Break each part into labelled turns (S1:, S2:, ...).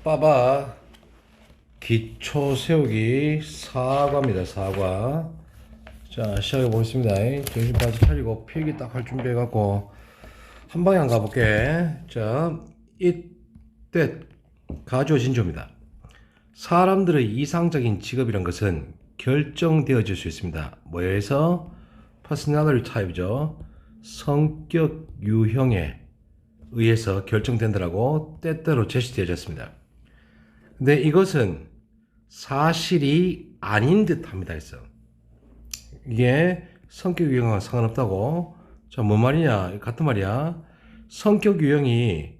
S1: 빠바 기초 세우기 사과입니다. 사과. 자, 시작해 보겠습니다. 정신 바지 차리고 필기 딱 할 준비해 갖고 한 방향 가볼게. 자, 이때 가주어 진조입니다. 사람들의 이상적인 직업이란 것은 결정되어질 수 있습니다. 뭐에서? personality type죠. 성격 유형에 의해서 결정된다라고 때때로 제시되어졌습니다. 근데 이것은 사실이 아닌 듯 합니다. 했어. 이게 성격 유형과 상관없다고. 자, 뭔 말이냐? 같은 말이야. 성격 유형이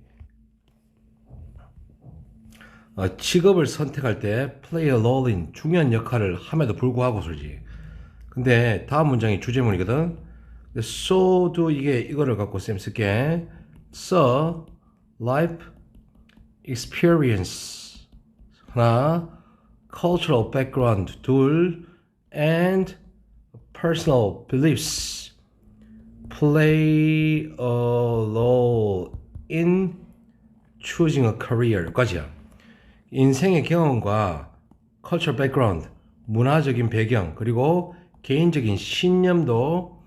S1: 직업을 선택할 때 play a role in 중요한 역할을 함에도 불구하고 소리지. 근데 다음 문장이 주제문이거든. so도 이거를 갖고 쌤 쓸게. So, life experience 하나, cultural background 둘, and personal beliefs play a role in choosing a career. 여기까지야. 인생의 경험과 cultural background, 문화적인 배경, 그리고 개인적인 신념도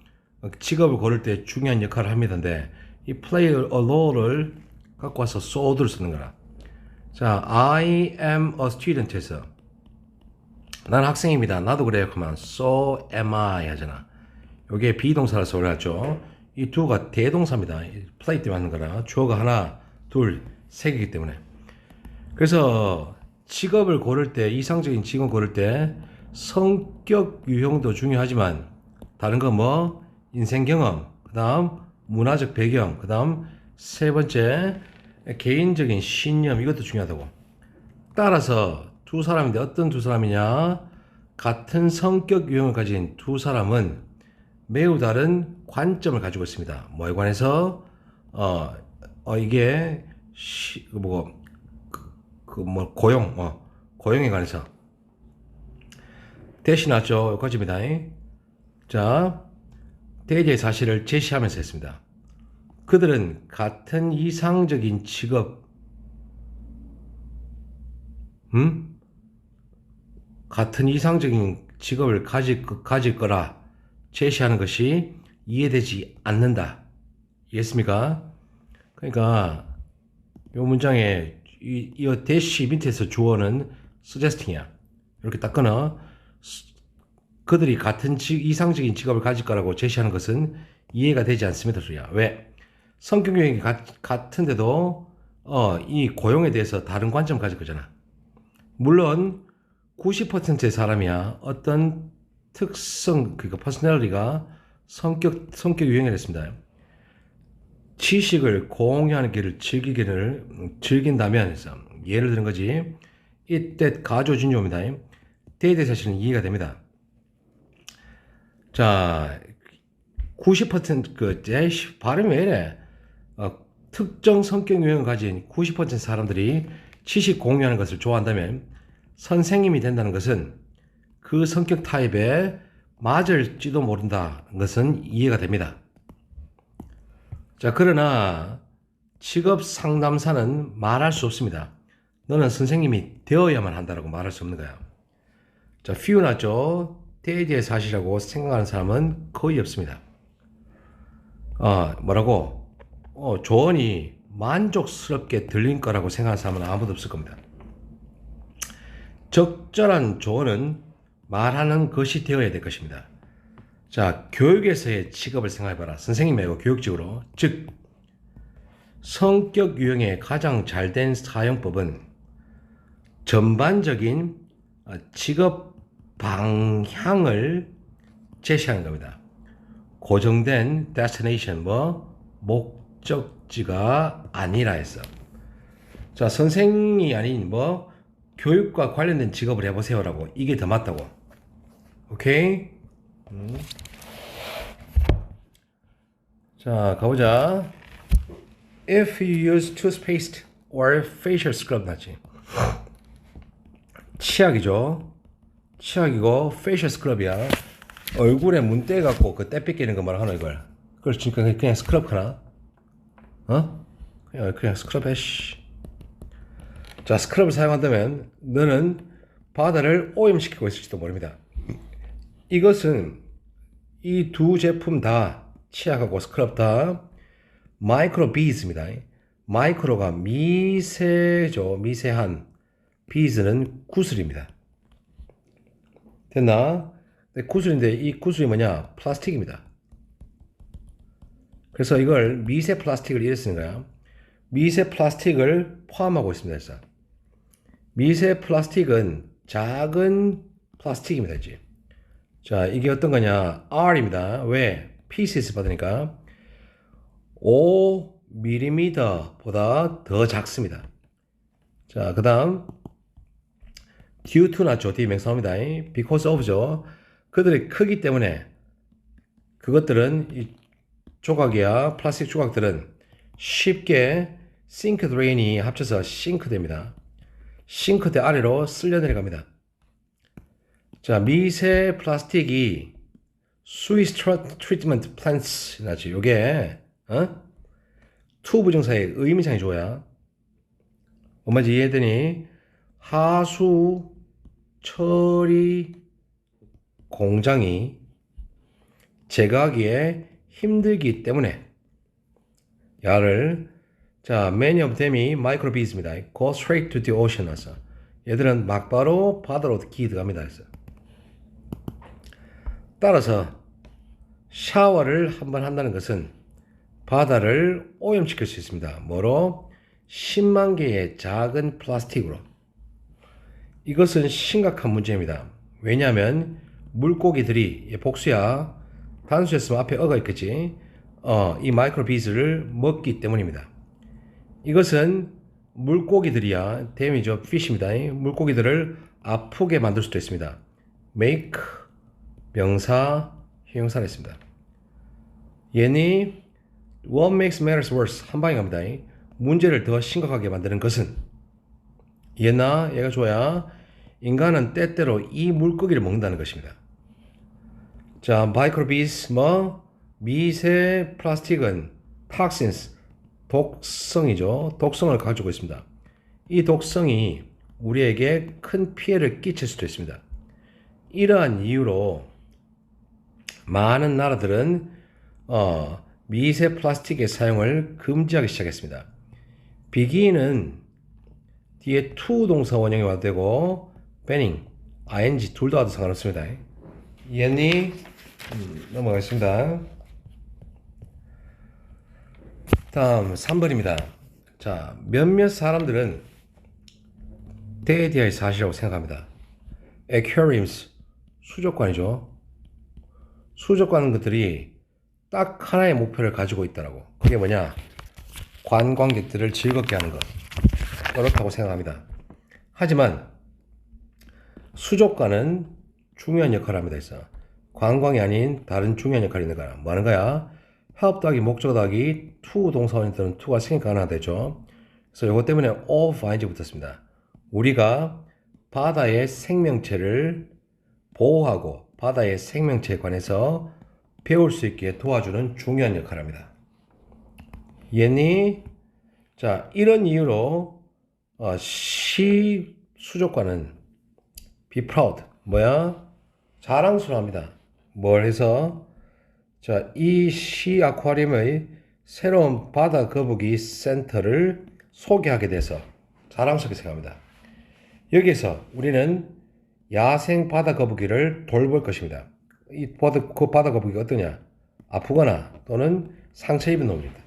S1: 직업을 고를 때 중요한 역할을 합니다인데 이 play a role를 갖고 와서 so를 쓰는 거라. 자, I am a student에서 난 학생입니다. 나도 그래요. 그러면 so am I 하잖아. 요게 비동사라서 올라왔죠. 이 두가 대동사입니다. play 때문에 하는 거라. 주어가 하나, 둘, 세 개이기 때문에. 그래서 직업을 고를 때, 이상적인 직업을 고를 때 성격 유형도 중요하지만 다른 건 뭐? 인생 경험, 그 다음 문화적 배경, 그 다음 세 번째 개인적인 신념, 이것도 중요하다고. 따라서 두 사람인데 어떤 두 사람이냐? 같은 성격 유형을 가진 두 사람은 매우 다른 관점을 가지고 있습니다. 뭐에 관해서? 이게 고용에 관해서. 대신 왔죠. 여기까지입니다. 자, 대개의 사실을 제시하면서 했습니다. 그들은 같은 이상적인 직업, 같은 이상적인 직업을 가질 거라 제시하는 것이 이해되지 않는다. 이해했습니까? 그러니까 이 문장에 이 대시 밑에서 주어는 suggesting이야. 이렇게 딱 끊어. 그들이 같은 이상적인 직업을 가질 거라고 제시하는 것은 이해가 되지 않습니다. 소리야. 왜? 성격 유형이 같은데도 이 고용에 대해서 다른 관점 가질 거잖아. 물론 90%의 사람이야 어떤 특성, 그러니까 퍼스널리티가 성격 유형이 됐습니다. 지식을 공유하는 길을 즐긴다면 해서 예를 드는 거지. 이때 가조 진조입니다. 대대 사실은 이해가 됩니다. 자, 90% 발음이 왜 이래? 특정 성격 유형을 가진 90% 사람들이 지식 공유하는 것을 좋아한다면 선생님이 된다는 것은 그 성격 타입에 맞을지도 모른다는 것은 이해가 됩니다. 자, 그러나 직업 상담사는 말할 수 없습니다. 너는 선생님이 되어야만 한다라고 말할 수 없는 거야. 자, few 나죠? 대대의 사실이라고 생각하는 사람은 거의 없습니다. 뭐라고? 조언이 만족스럽게 들린 거라고 생각하는 사람은 아무도 없을 겁니다. 적절한 조언은 말하는 것이 되어야 될 것입니다. 자, 교육에서의 직업을 생각해봐라. 선생님 말고 교육직으로. 즉, 성격 유형의 가장 잘된 사용법은 전반적인 직업 방향을 제시하는 겁니다. 고정된 destination, 목적지가 아니라 했어. 자, 선생이 아닌 교육과 관련된 직업을 해보세요라고. 이게 더 맞다고. 오케이? 자, 가보자. If you use toothpaste or facial scrub, 맞지? 치약이죠. 치약이고 facial scrub이야. 얼굴에 문대 갖고 그 때 뺏기는 거 말하나 이걸. 그걸 지금 그냥 스크럽 하나? 그냥 스크럽 해. 자, 스크럽을 사용한다면 너는 바다를 오염시키고 있을지도 모릅니다. 이것은 이 두 제품 다 치약하고 스크럽 다 마이크로 비즈입니다. 마이크로가 미세죠. 미세한. 비즈는 구슬입니다. 됐나? 구슬인데 이 구슬이 뭐냐? 플라스틱입니다. 그래서 이걸 미세 플라스틱을 이래 쓰는 거야. 미세 플라스틱을 포함하고 있습니다. 그래서 미세 플라스틱은 작은 플라스틱입니다. 이제. 자, 이게 어떤 거냐? R입니다. 왜? pieces 받으니까 5mm 보다 더 작습니다. 자, 그 다음 due to 나죠. 뒤에 명사입니다. because of죠. 그들의 크기 때문에 그것들은 이 조각이야 플라스틱 조각들은 쉽게 sink drain이 합쳐서 싱크대입니다. 싱크대 아래로 쓸려 내려갑니다. 자, 미세 플라스틱이 sewage treatment plants 나지. 요게 to 부정사의 의미상이 좋아야. 뭔지 이해되니? 하수 처리 공장이 제거하기에 힘들기 때문에 야를 자, many of them이 microbeads입니다. Go straight to the ocean 와서 얘들은 막바로 바다로 기 들어갑니다. 그래서 따라서 샤워를 한번 한다는 것은 바다를 오염시킬 수 있습니다. 뭐로? 10만 개의 작은 플라스틱으로. 이것은 심각한 문제입니다. 왜냐하면 물고기들이 복수야 단수였으면 앞에 어가 있겠지. 이 마이크로비즈를 먹기 때문입니다. 이것은 물고기들이야 데미죠 피쉬입니다. 물고기들을 아프게 만들 수도 있습니다. make 명사 형용사를 했습니다. 얘니 what makes matters worse 한 방에 갑니다. 문제를 더 심각하게 만드는 것은 얘나 얘가 줘야 인간은 때때로 이 물고기를 먹는다는 것입니다. 자, 마이크로비스 미세 플라스틱은 toxins 독성이죠. 독성을 가지고 있습니다. 이 독성이 우리에게 큰 피해를 끼칠 수도 있습니다. 이러한 이유로 많은 나라들은 미세 플라스틱의 사용을 금지하기 시작했습니다. 비기는 뒤에 to 동사 원형이 와도 되고 banning, ing 둘 다 와도 상관없습니다. 이해했니? 넘어가겠습니다. 다음 3번입니다. 자, 몇몇 사람들은 때에 대한 사실이라고 생각합니다. aquariums, 수족관이죠. 수족관 것들이 딱 하나의 목표를 가지고 있다라고. 그게 뭐냐? 관광객들을 즐겁게 하는 것. 그렇다고 생각합니다. 하지만 수족관은 중요한 역할을 합니다. 있어. 관광이 아닌 다른 중요한 역할이 있는 거야. 뭐 하는 거야? help 더하기 목적 더하기 to 동사원들은 to가 생기니까 하나 되죠. 그래서 이것 때문에 of ing 붙었습니다. 우리가 바다의 생명체를 보호하고 바다의 생명체에 관해서 배울 수 있게 도와주는 중요한 역할을 합니다. 이해니? 자, 이런 이유로 시 수족관은 be proud 뭐야? 자랑스러워합니다. 뭘 해서? 자, 이 시 아쿠아리움의 새로운 바다 거북이 센터를 소개하게 돼서 자랑스럽게 생각합니다. 여기에서 우리는 야생 바다 거북이를 돌볼 것입니다. 그 바다 거북이가 어떠냐? 아프거나 또는 상처 입은 놈입니다.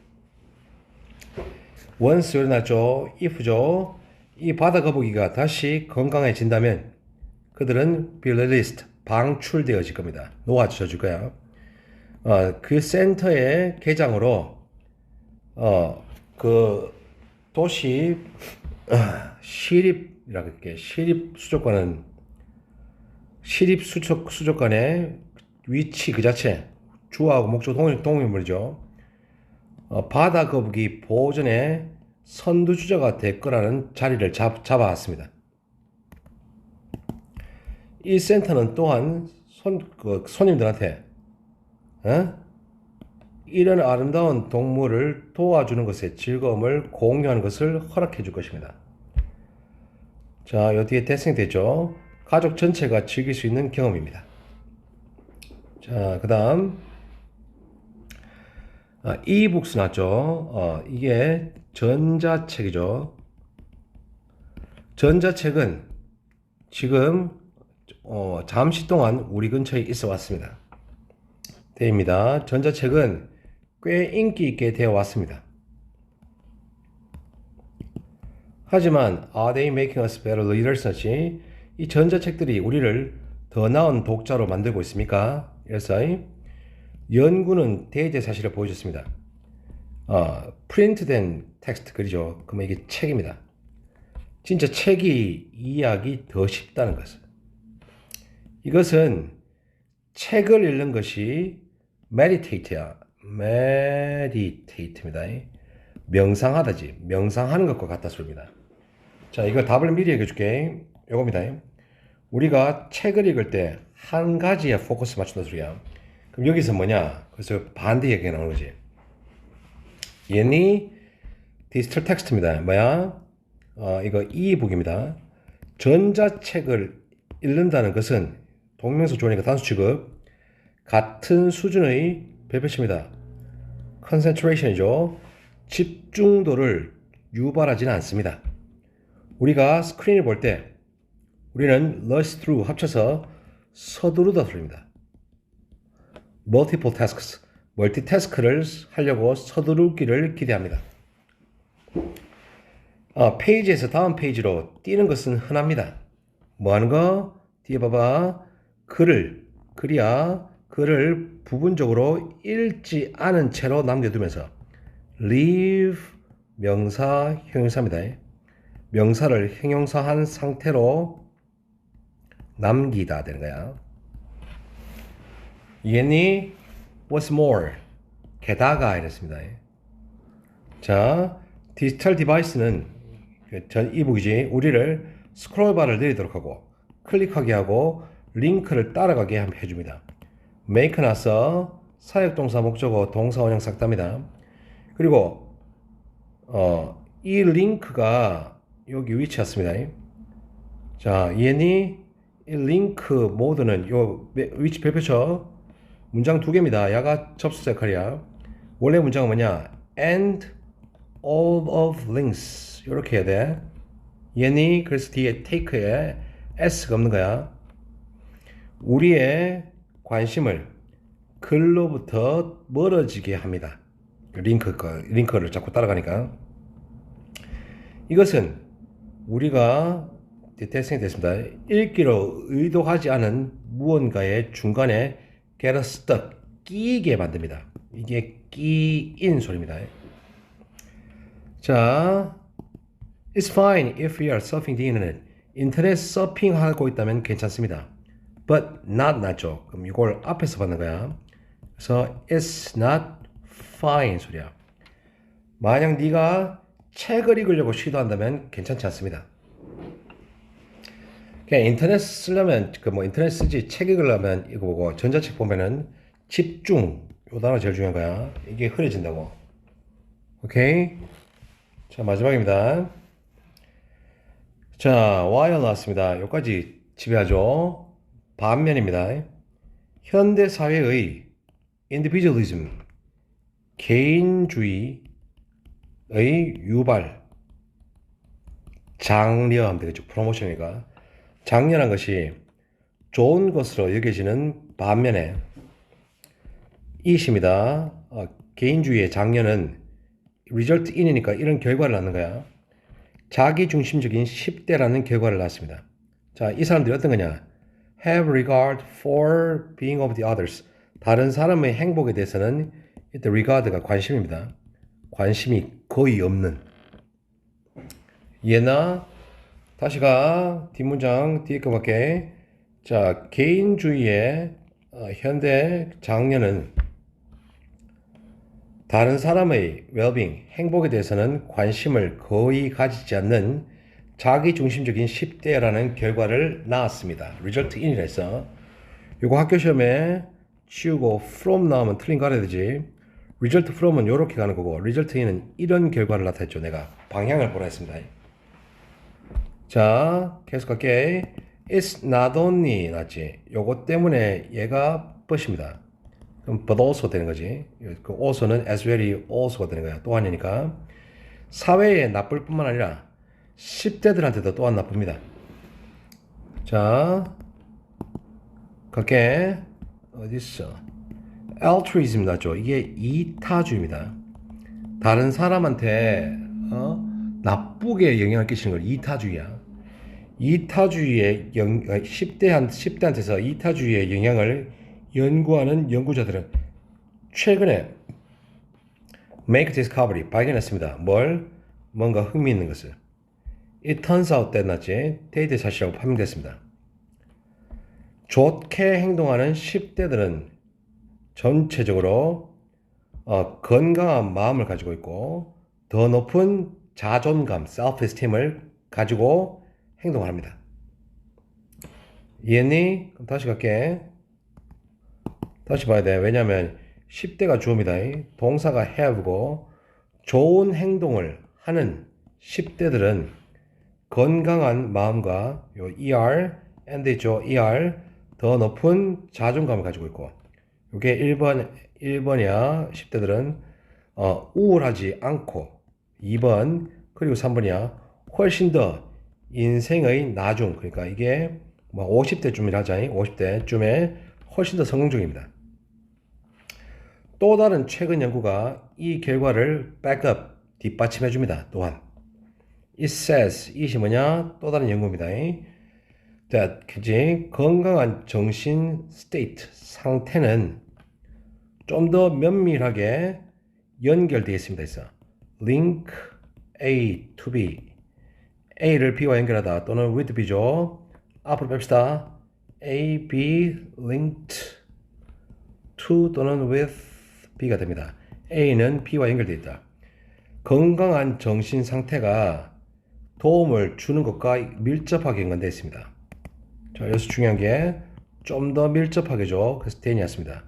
S1: once 요리 났죠. if죠. 이 바다 거북이가 다시 건강해진다면 그들은 be released 방출되어질 겁니다. 놓아줄 거야. 그 센터의 개장으로 그 도시 시립이라고 할게. 수족관의 위치 그 자체 주어하고 목적 동일물이죠. 바다 거북이 보존의 선두주자가 될 거라는 자리를 잡아왔습니다. 이 센터는 또한 손님들한테 이런 아름다운 동물을 도와주는 것의 즐거움을 공유하는 것을 허락해 줄 것입니다. 자, 요 뒤에 대칭 되죠. 가족 전체가 즐길 수 있는 경험입니다. 자, 그 다음 이북스 나왔죠. 이게 전자책이죠. 전자책은 지금 잠시 동안 우리 근처에 있어 왔습니다. 대입니다. 전자책은 꽤 인기 있게 되어 왔습니다. 하지만 Are they making us better readers같이 이 전자책들이 우리를 더 나은 독자로 만들고 있습니까? 그래서 연구는 대대사실을 보여줬습니다. 프린트된 텍스트 글이죠. 그러면 이게 책입니다. 진짜 책이 이해하기 더 쉽다는 것을. 이것은 책을 읽는 것이 meditate야. meditate입니다. 명상하다지. 명상하는 것과 같다 소리입니다. 자, 이거 답을 미리 얘기해 줄게. 요겁니다. 우리가 책을 읽을 때 한 가지에 포커스 맞춘다 소리야. 그럼 여기서 뭐냐? 그래서 반대 얘기가 나오는 거지. 얘니 디지털 텍스트입니다. 뭐야? 이거 이북입니다. 전자책을 읽는다는 것은 동명사 조니까 단수 취급 같은 수준의 별표치입니다. concentration이죠. 집중도를 유발하지는 않습니다. 우리가 스크린을 볼 때 우리는 rush through 합쳐서 서두르다 소리입니다. multiple tasks, 멀티태스크를 하려고 서두르기를 기대합니다. 페이지에서 다음 페이지로 뛰는 것은 흔합니다. 뭐 하는 거? 뒤에 봐봐. 글을 부분적으로 읽지 않은 채로 남겨두면서 leave 명사 형용사입니다. 명사를 형용사한 상태로 남기다 되는 거야. 이해니? What's more? 게다가 이랬습니다. 자, 디지털 디바이스는 전 이북이지. 우리를 스크롤바를 내리도록 하고 클릭하게 하고 링크를 따라가게 해줍니다. make 나서 사역동사 목적어 동사 원형 싹 답니다. 그리고 이 링크가 여기 위치했습니다. 자, 이해니? 이 링크 모드는 요 위치 별표쳐 문장 두 개입니다. 야가 접속사 역할이야. 원래 문장은 뭐냐? and all of links 이렇게 해야 돼. 얘니 그래서 뒤에 take에 s가 없는 거야. 우리의 관심을 글로부터 멀어지게 합니다. 링크를 자꾸 따라가니까. 이것은 우리가 대칭이 됐습니다. 읽기로 의도하지 않은 무언가의 중간에 get stuck, 끼게 만듭니다. 이게 끼인 소리입니다. 자, it's fine if we are surfing the internet. 인터넷 서핑하고 있다면 괜찮습니다. But not 낫죠. 그럼 이걸 앞에서 받는 거야. 그래서 it's not fine 소리야. 만약 네가 책을 읽으려고 시도한다면 괜찮지 않습니다. 그냥 인터넷 쓰려면 인터넷 쓰지 책 읽으려면 이거 보고 전자책 보면은 집중 요 단어 제일 중요한 거야. 이게 흐려진다고. 오케이. 자, 마지막입니다. 자, while 나왔습니다. 여기까지 지배하죠. 반면입니다. 현대 사회의 individualism 개인주의의 유발 장려하면 되겠죠. 프로모션이니까. 장려한 것이 좋은 것으로 여겨지는 반면에 이십니다. 개인주의의 장려는 result in이니까 이런 결과를 낳는 거야. 자기중심적인 10대라는 결과를 낳습니다. 자, 이 사람들이 어떤 거냐? have regard for being of the others. 다른 사람의 행복에 대해서는 이때 regard가 관심입니다. 관심이 거의 없는. 얘나 다시 가 뒷문장 뒤에 거밖에. 자, 개인주의의 현대 장려는 다른 사람의 well-being, 행복에 대해서는 관심을 거의 가지지 않는 자기중심적인 10대라는 결과를 낳았습니다. result in이라 해서 이거 학교 시험에 치우고 from 나오면 틀린 거 알아야 되지. result from은 이렇게 가는 거고 result in은 이런 결과를 나타냈죠. 내가 방향을 보라 했습니다. 자, 계속 갈게. It's not only 맞지? 요거 때문에 얘가 but입니다. 그럼 but also 되는 거지. 그 also는 as well이 also가 되는 거야. 또한이니까. 사회에 나쁠 뿐만 아니라 10대들한테도 또한 나쁩니다. 자, 갈게. 어딨어? altruism 맞죠? 이게 이타주의입니다. 다른 사람한테 나쁘게 영향을 끼치는 걸 이타주의야. 이타주의의 10대한테서 이타주의의 영향을 연구하는 연구자들은 최근에 make discovery 발견했습니다. 뭘? 뭔가 흥미있는 것을. It turns out that 맞지? 데이트 사실이라고 판명됐습니다. 좋게 행동하는 10대들은 전체적으로 건강한 마음을 가지고 있고 더 높은 자존감, self-esteem을 가지고 행동을 합니다. 이해했니? 그럼 다시 갈게. 다시 봐야 돼. 왜냐면 10대가 주어입니다. 동사가 have고 좋은 행동을 하는 10대들은 건강한 마음과 요 and 있죠. 더 높은 자존감을 가지고 있고 이게 1번이야. 10대들은 우울하지 않고 2번 그리고 3번이야. 훨씬 더 인생의 나중 그러니까 이게 뭐 50대쯤이라 하자니 50대쯤에 훨씬 더 성공적입니다. 또 다른 최근 연구가 이 결과를 백업 뒷받침해 줍니다. 또한 It says 이것이 뭐냐? 또 다른 연구입니다. that 그지 건강한 정신 state 상태는 좀 더 면밀하게 연결되어 있습니다. 있어. link A to B A를 B와 연결하다 또는 with B죠. 앞으로 뺍시다. A, B linked to 또는 with B가 됩니다. A는 B와 연결되어 있다. 건강한 정신 상태가 도움을 주는 것과 밀접하게 연관되어 있습니다. 자, 여기서 중요한 게 좀 더 밀접하게 줘. 그래서 then이었습니다.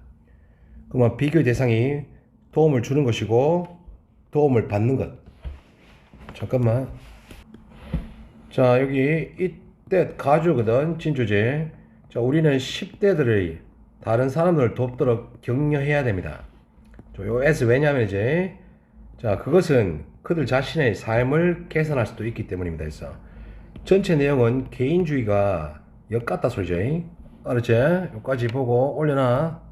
S1: 그러면 비교 대상이 도움을 주는 것이고 도움을 받는 것. 잠깐만. 자, 여기 이때 가주거든. 진주제. 자, 우리는 10대들의 다른 사람들을 돕도록 격려해야 됩니다. 요 S 왜냐면 이제 자, 그것은 그들 자신의 삶을 개선할 수도 있기 때문입니다. 그래서 전체 내용은 개인주의가 역 같다 소리죠. 알았지? 여기까지 보고 올려놔.